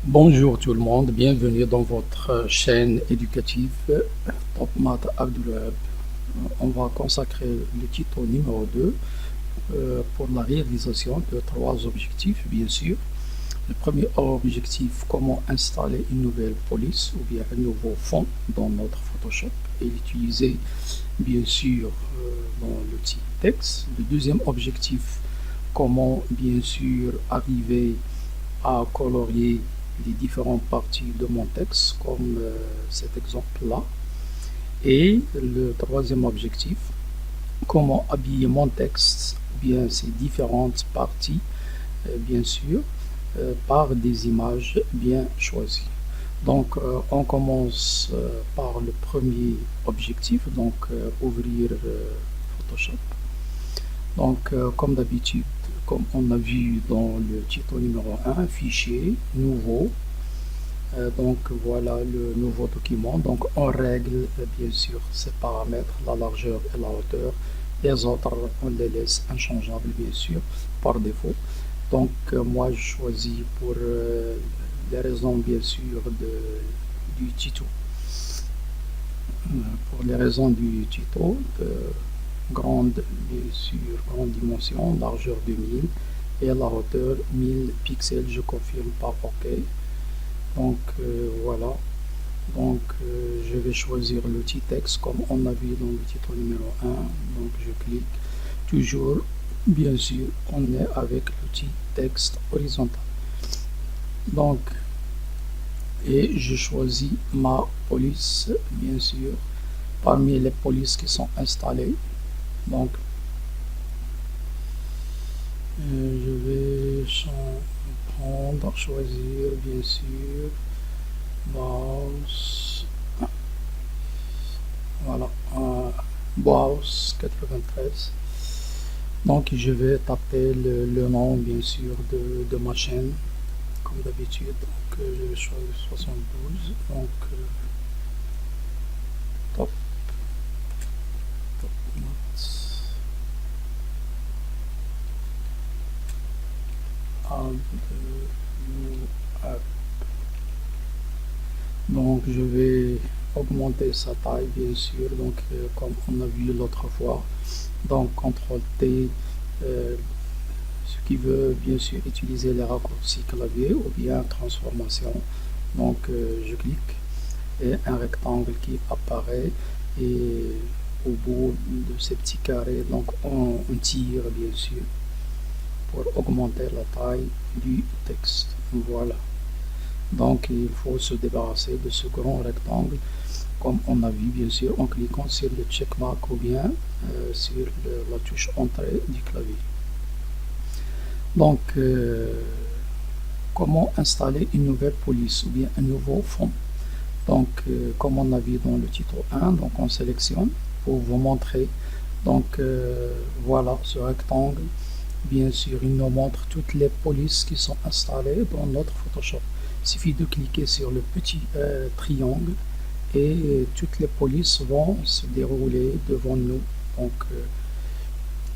Bonjour tout le monde, bienvenue dans votre chaîne éducative Top Math Abdulwahab. On va consacrer le titre numéro 2 pour la réalisation de trois objectifs, bien sûr. Le premier objectif, comment installer une nouvelle police ou bien un nouveau fond dans notre Photoshop et l'utiliser bien sûr dans l'outil texte. Le deuxième objectif, comment bien sûr arriver à colorier les différentes parties de mon texte, comme cet exemple-là. Et le troisième objectif, comment habiller mon texte, ou bien ces différentes parties, bien sûr, par des images bien choisies. Donc, on commence par le premier objectif, donc ouvrir Photoshop. Donc, comme d'habitude, comme on a vu dans le titre numéro 1, fichier, nouveau. Donc, voilà le nouveau document. Donc, on règle bien sûr ces paramètres, la largeur et la hauteur. Les autres, on les laisse inchangeables, bien sûr, par défaut. Donc, moi, je choisis pour les raisons, bien sûr, du tuto. Pour les raisons du tuto, grande, bien sûr, grande dimension, largeur 2000 et la hauteur 1000 pixels, je confirme par OK. Donc voilà, donc je vais choisir l'outil texte comme on a vu dans le titre numéro 1. Donc je clique, toujours bien sûr on est avec l'outil texte horizontal. Donc et je choisis ma police, bien sûr, parmi les polices qui sont installées. Donc je vais prendre, choisir bien sûr Boss, voilà, Boss 93. Donc je vais taper le nom bien sûr de ma chaîne comme d'habitude. Donc je vais choisir 72. Donc top notes donc je vais augmenter sa taille bien sûr, donc comme on a vu l'autre fois. Donc CTRL T, ce qui veut bien sûr utiliser les raccourcis clavier ou bien transformation. Donc je clique et un rectangle qui apparaît, et au bout de ces petits carrés, donc on tire bien sûr pour augmenter la taille du texte. Voilà, donc il faut se débarrasser de ce grand rectangle comme on a vu bien sûr en cliquant sur le checkmark ou bien sur la touche entrée du clavier. Donc comment installer une nouvelle police ou bien un nouveau fond. Donc comme on a vu dans le titre 1, donc on sélectionne pour vous montrer. Donc voilà ce rectangle, bien sûr il nous montre toutes les polices qui sont installées dans notre Photoshop. Il suffit de cliquer sur le petit triangle et toutes les polices vont se dérouler devant nous. Donc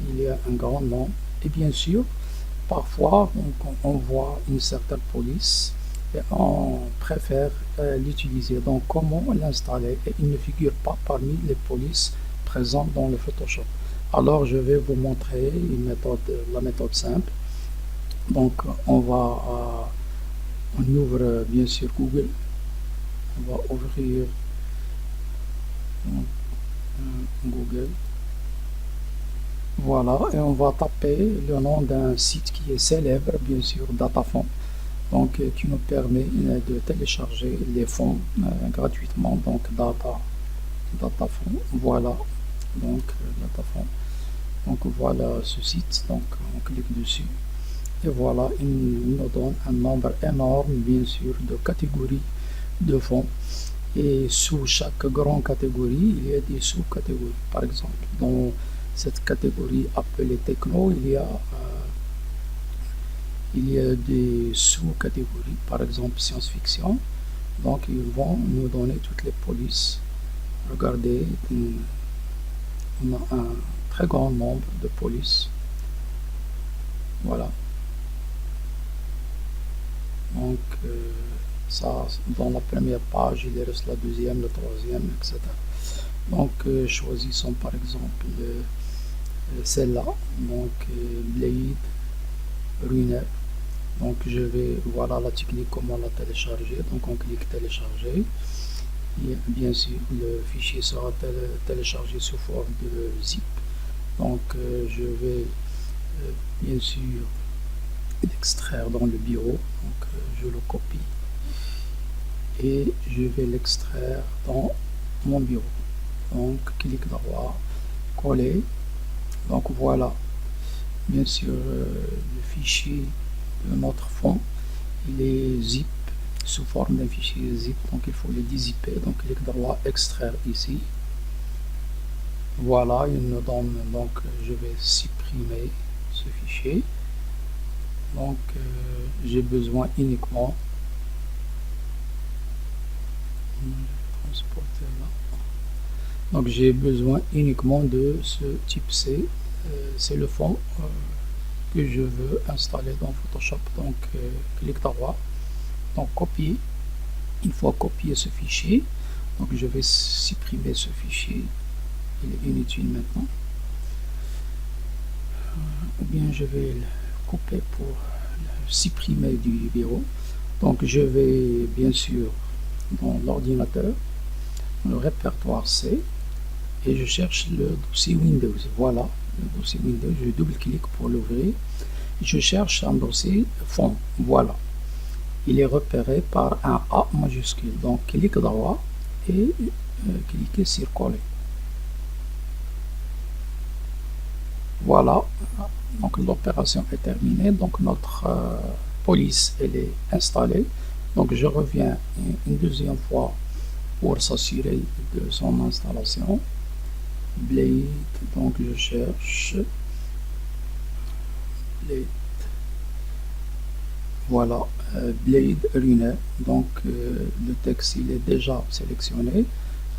il y a un grand nombre, et bien sûr parfois on voit une certaine police et on préfère l'utiliser. Donc comment l'installer, et il ne figure pas parmi les polices présentes dans le Photoshop. Alors je vais vous montrer la méthode simple. Donc on ouvre bien sûr Google, on va ouvrir Google. Voilà, et on va taper le nom d'un site qui est célèbre, bien sûr, Datafont, donc qui nous permet de télécharger les fonds gratuitement. Donc Datafont, voilà, donc Datafont. Donc voilà ce site, donc on clique dessus et voilà, il nous donne un nombre énorme bien sûr de catégories de fonds, et sous chaque grande catégorie il y a des sous-catégories. Par exemple dans cette catégorie appelée techno, il y a des sous-catégories, par exemple science-fiction. Donc ils vont nous donner toutes les polices. Regardez, on a un très grand nombre de polices. Voilà, donc Ça, dans la première page, il reste la deuxième, la troisième, etc. Donc, choisissons par exemple celle-là, donc Blade Runner. Donc, je vais, voilà la technique, comment la télécharger. Donc, on clique télécharger. Et bien sûr, le fichier sera téléchargé sous forme de zip. Donc, je vais bien sûr l'extraire dans le bureau. Donc, je le copie et je vais l'extraire dans mon bureau. Donc, clic droit, coller. Donc, voilà, bien sûr, le fichier de notre fond, il est zip, sous forme d'un fichier zip, donc il faut le dézipper. Donc, clic droit, extraire ici. Voilà, il nous donne, donc je vais supprimer ce fichier. Donc, j'ai besoin uniquement transporter là. Donc, j'ai besoin uniquement de ce type C. C'est le fond que je veux installer dans Photoshop. Donc, clic droit, donc copier. Une fois copié ce fichier, donc je vais supprimer ce fichier. Il est inutile maintenant. Ou bien je vais le couper pour le supprimer du bureau. Donc, je vais bien sûr dans l'ordinateur, le répertoire C, et je cherche le dossier Windows. Voilà, le dossier Windows, je double-clique pour l'ouvrir. Je cherche un dossier fond. Voilà, il est repéré par un A majuscule. Donc, clic droit et cliquez sur coller. Voilà, donc l'opération est terminée. Donc, notre police, elle est installée. Donc, je reviens une deuxième fois pour s'assurer de son installation. Blade, donc je cherche Blade, voilà, Blade Runner. Donc le texte il est déjà sélectionné.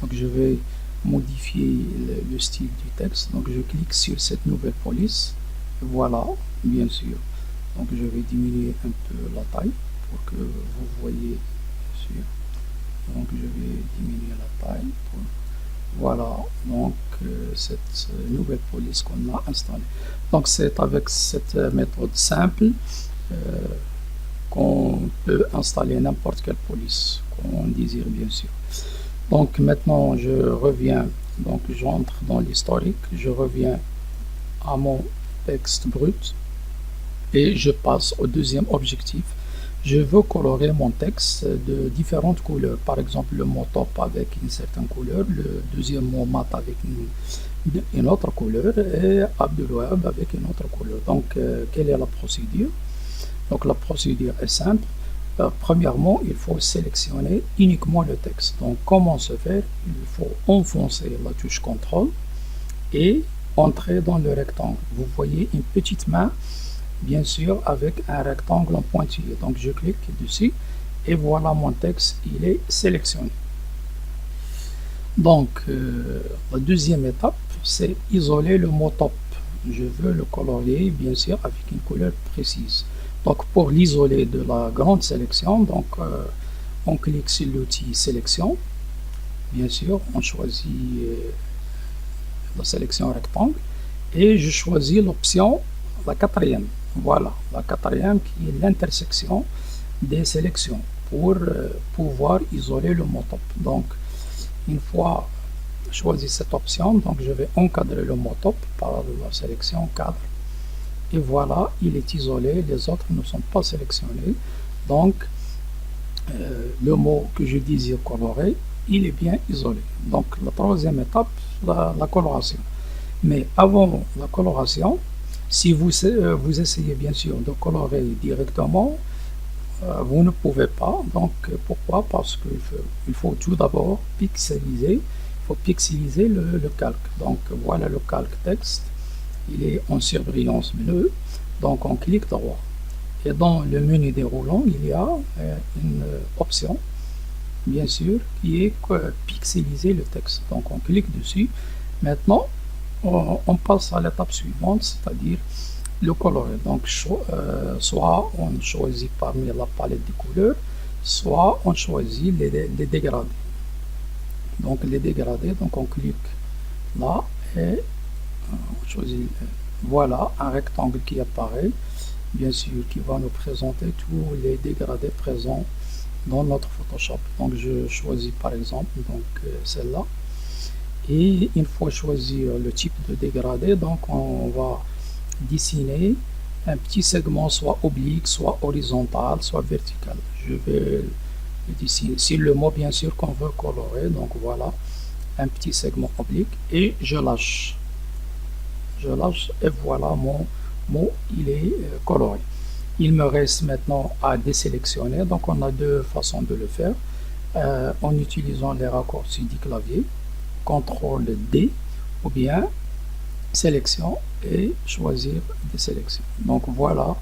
Donc je vais modifier le style du texte. Donc je clique sur cette nouvelle police. Voilà, bien sûr. Donc je vais diminuer un peu la taille pour que vous voyez, bien sûr. Donc je vais diminuer la taille pour... Voilà, donc cette nouvelle police qu'on a installée. Donc c'est avec cette méthode simple qu'on peut installer n'importe quelle police qu'on désire, bien sûr. Donc maintenant je reviens, donc j'entre dans l'historique, je reviens à mon texte brut et je passe au deuxième objectif. Je veux colorer mon texte de différentes couleurs. Par exemple, le mot top avec une certaine couleur, le deuxième mot mat avec une autre couleur et Abdelwahab avec une autre couleur. Donc, quelle est la procédure? Donc, la procédure est simple. Premièrement, il faut sélectionner uniquement le texte. Donc, comment se faire? Il faut enfoncer la touche CTRL et entrer dans le rectangle. Vous voyez une petite main, bien sûr, avec un rectangle en pointillé. Donc, je clique dessus et voilà mon texte, il est sélectionné. Donc, la deuxième étape, c'est isoler le mot top. Je veux le colorier, bien sûr, avec une couleur précise. Donc, pour l'isoler de la grande sélection, donc, on clique sur l'outil sélection. Bien sûr, on choisit la sélection rectangle et je choisis l'option la quatrième. Voilà, la quatrième qui est l'intersection des sélections pour pouvoir isoler le mot top. Donc, une fois choisi cette option, donc je vais encadrer le mot top par la sélection cadre. Et voilà, il est isolé, les autres ne sont pas sélectionnés. Donc, le mot que je désire colorer, il est bien isolé. Donc, la troisième étape, la coloration. Mais avant la coloration, si vous essayez bien sûr de colorer directement, vous ne pouvez pas. Donc, pourquoi? Parce qu'il faut tout d'abord pixeliser. Il faut pixeliser le calque. Donc, voilà le calque texte. Il est en surbrillance bleue. Donc, on clique droit. Et dans le menu déroulant, il y a une option, bien sûr, qui est pixeliser le texte. Donc, on clique dessus. Maintenant, on passe à l'étape suivante, c'est-à-dire le colorer. Donc, soit on choisit parmi la palette de couleurs, soit on choisit les dégradés. Donc les dégradés, donc on clique là et on choisit, voilà un rectangle qui apparaît, bien sûr, qui va nous présenter tous les dégradés présents dans notre Photoshop. Donc je choisis par exemple donc celle-là, et une fois choisi le type de dégradé, donc on va dessiner un petit segment, soit oblique, soit horizontal, soit vertical. Je vais le dessiner. C'est le mot bien sûr qu'on veut colorer, donc voilà un petit segment oblique et je lâche. Je lâche et voilà mon mot, il est coloré. Il me reste maintenant à désélectionner, donc on a deux façons de le faire. En utilisant les raccourcis du clavier, CTRL D, ou bien sélection et choisir des sélections. Donc voilà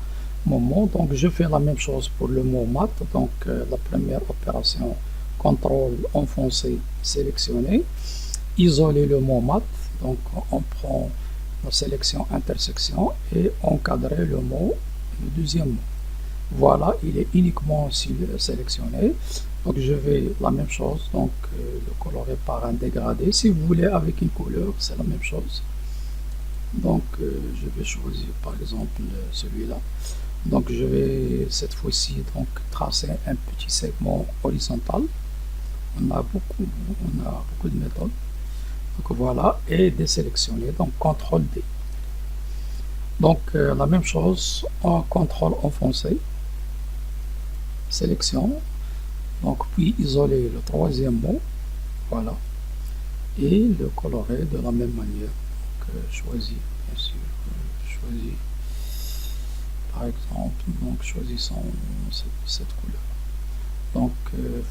mon mot. Donc je fais la même chose pour le mot mat. Donc la première opération, CTRL enfoncé, sélectionner, isoler le mot mat. Donc on prend la sélection intersection et encadrer le mot, le deuxième mot. Voilà, il est uniquement sélectionné. Donc je vais la même chose, donc le colorer par un dégradé. Si vous voulez avec une couleur, c'est la même chose. Donc je vais choisir par exemple celui-là. Donc je vais cette fois-ci donc tracer un petit segment horizontal. On a beaucoup de méthodes. Donc voilà, et désélectionner, donc CTRL D. Donc la même chose, en CTRL enfoncé, sélection, donc puis isoler le troisième mot, voilà, et le colorer de la même manière. Donc choisir, bien sûr, choisir, par exemple, donc choisissons cette couleur. Donc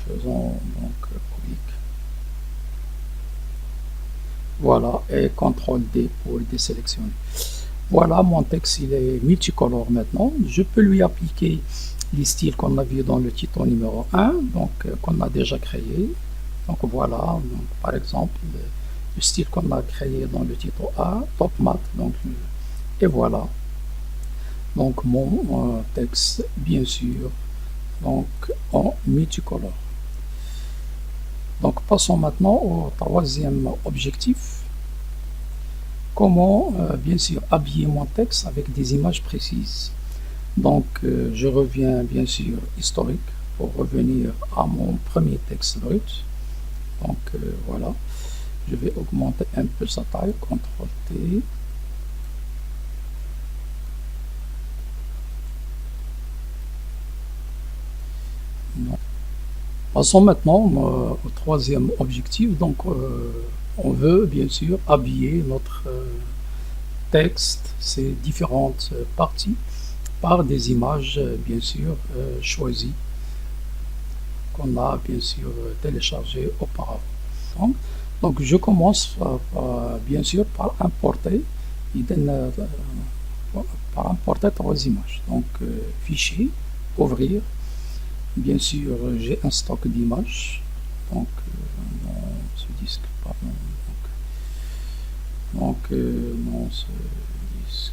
faisons donc oblique. Voilà, et CTRL D pour désélectionner. Voilà, mon texte il est multicolore maintenant. Je peux lui appliquer les styles qu'on a vu dans le titre numéro 1, donc qu'on a déjà créé. Donc voilà, donc, par exemple, le style qu'on a créé dans le titre A, Top Mat. Donc, et voilà. Donc mon texte, bien sûr, donc en multicolore. Donc passons maintenant au troisième objectif. Comment, bien sûr, habiller mon texte avec des images précises. Donc, je reviens, bien sûr, historique pour revenir à mon premier texte brut. Donc, voilà. Je vais augmenter un peu sa taille, CTRL T. Non. Passons maintenant au troisième objectif. Donc, on veut, bien sûr, habiller notre texte, ces différentes parties, par des images bien sûr choisies qu'on a bien sûr téléchargées auparavant. Donc je commence bien sûr par importer trois images. Donc fichier, ouvrir, bien sûr j'ai un stock d'images, donc dans ce disque, pardon, donc dans ce disque.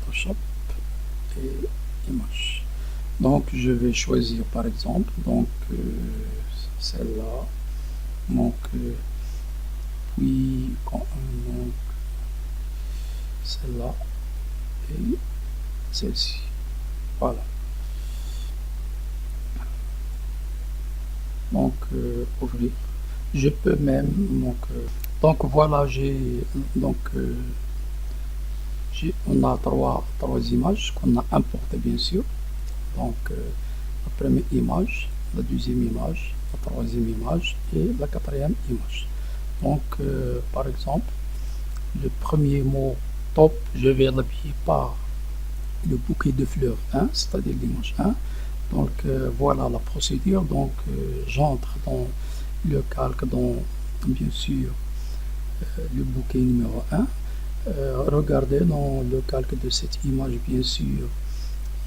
Photoshop et image. Donc je vais choisir par exemple donc celle-là, donc puis donc celle-là et celle-ci. Voilà. Donc ouvrir. Je peux même donc voilà, j'ai donc on a trois images qu'on a importées bien sûr. Donc la première image, la deuxième image, la troisième image et la quatrième image. Donc par exemple, le premier mot top, je vais l'habiller par le bouquet de fleurs 1, c'est-à-dire l'image 1. Donc voilà la procédure. Donc j'entre dans le calque, dans bien sûr le bouquet numéro 1. Regardez dans le calque de cette image, bien sûr,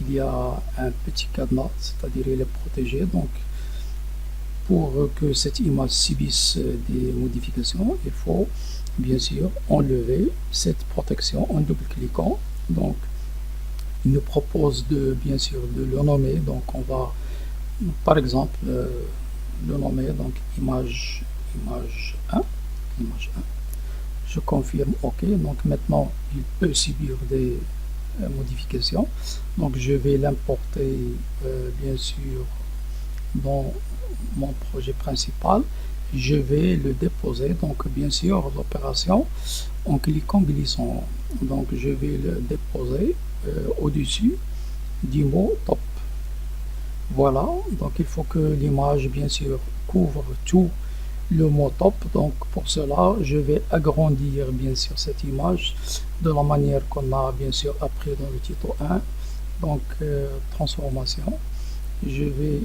il y a un petit cadenas, c'est-à-dire il est protégé. Donc Pour que cette image subisse des modifications, il faut bien sûr enlever cette protection en double-cliquant. Donc, il nous propose bien sûr de le nommer. Donc, on va par exemple le nommer donc image 1. Je confirme OK. Donc maintenant il peut subir des modifications. Donc je vais l'importer bien sûr dans mon projet principal. Je vais le déposer, donc bien sûr l'opération en cliquant glissant. Donc je vais le déposer au-dessus du mot top. Voilà, donc il faut que l'image bien sûr couvre tout le mot top. Donc pour cela je vais agrandir bien sûr cette image de la manière qu'on a bien sûr appris dans le tuto 1. Donc transformation, je vais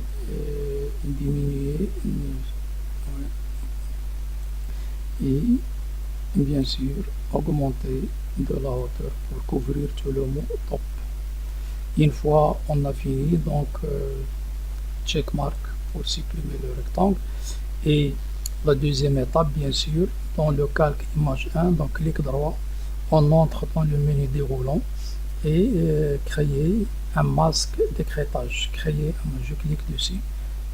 diminuer et bien sûr augmenter de la hauteur pour couvrir tout le mot top. Une fois on a fini, donc checkmark pour supprimer le rectangle. Et la deuxième étape, bien sûr, dans le calque image 1, donc clic droit, on entre dans le menu déroulant et créer un masque d'écrêtage. Je clique dessus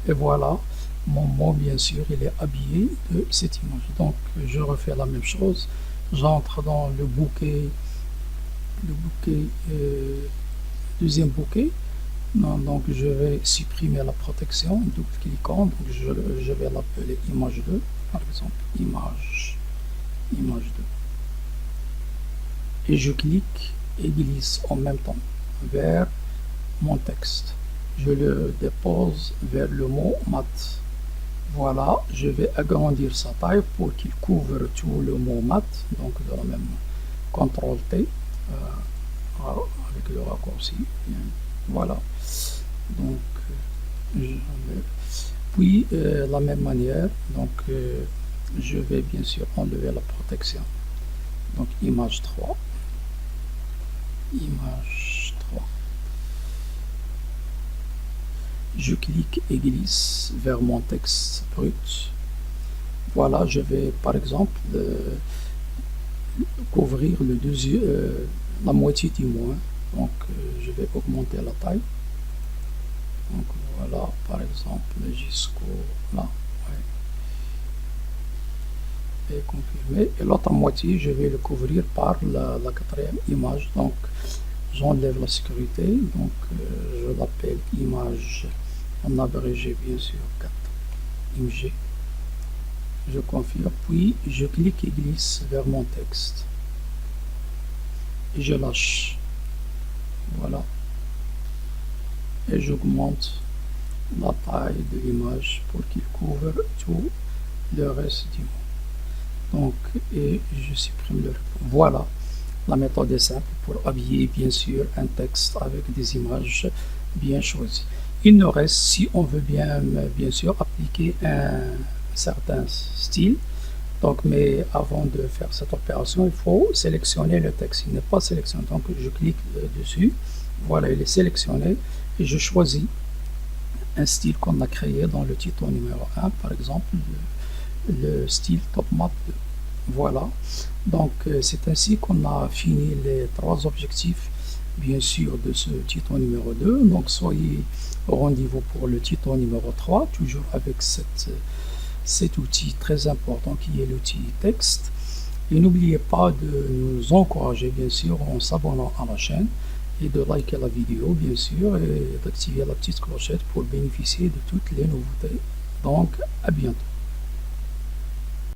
et voilà, mon mot bien sûr il est habillé de cette image. Donc je refais la même chose, j'entre dans le bouquet, deuxième bouquet. Non, donc je vais supprimer la protection, double-cliquant, donc je vais l'appeler image 2, par exemple, image 2. Et je clique et glisse en même temps vers mon texte. Je le dépose vers le mot mat. Voilà, je vais agrandir sa taille pour qu'il couvre tout le mot mat, donc de la même CTRL T avec le raccourci. Voilà, donc puis la même manière, donc je vais bien sûr enlever la protection. Donc image 3, je clique et glisse vers mon texte brut. Voilà, je vais par exemple couvrir le deuxième, la moitié du mot. Donc je vais augmenter la taille. Donc voilà, par exemple jusqu'au là. Ouais. Et confirmer. Et l'autre moitié, je vais le couvrir par la quatrième image. Donc j'enlève la sécurité. Donc je l'appelle image en abrégé bien sûr 4 img. Je confirme, puis je clique et glisse vers mon texte. Et je lâche. Voilà. Et j'augmente la taille de l'image pour qu'il couvre tout le reste du mot. Donc, et je supprime le rectangle. Voilà. La méthode est simple pour habiller bien sûr un texte avec des images bien choisies. Il nous reste, si on veut bien sûr appliquer un certain style. Donc, mais avant de faire cette opération, il faut sélectionner le texte. Il n'est pas sélectionné. Donc, je clique dessus. Voilà, il est sélectionné. Et je choisis un style qu'on a créé dans le tuto numéro 1. Par exemple, le style Top Mat 2. Voilà. Donc, c'est ainsi qu'on a fini les 3 objectifs, bien sûr, de ce tuto numéro 2. Donc, soyez au rendez-vous pour le tuto numéro 3, toujours avec cet outil très important qui est l'outil texte. Et n'oubliez pas de nous encourager bien sûr en s'abonnant à la chaîne et de liker la vidéo bien sûr et d'activer la petite clochette pour bénéficier de toutes les nouveautés. Donc à bientôt.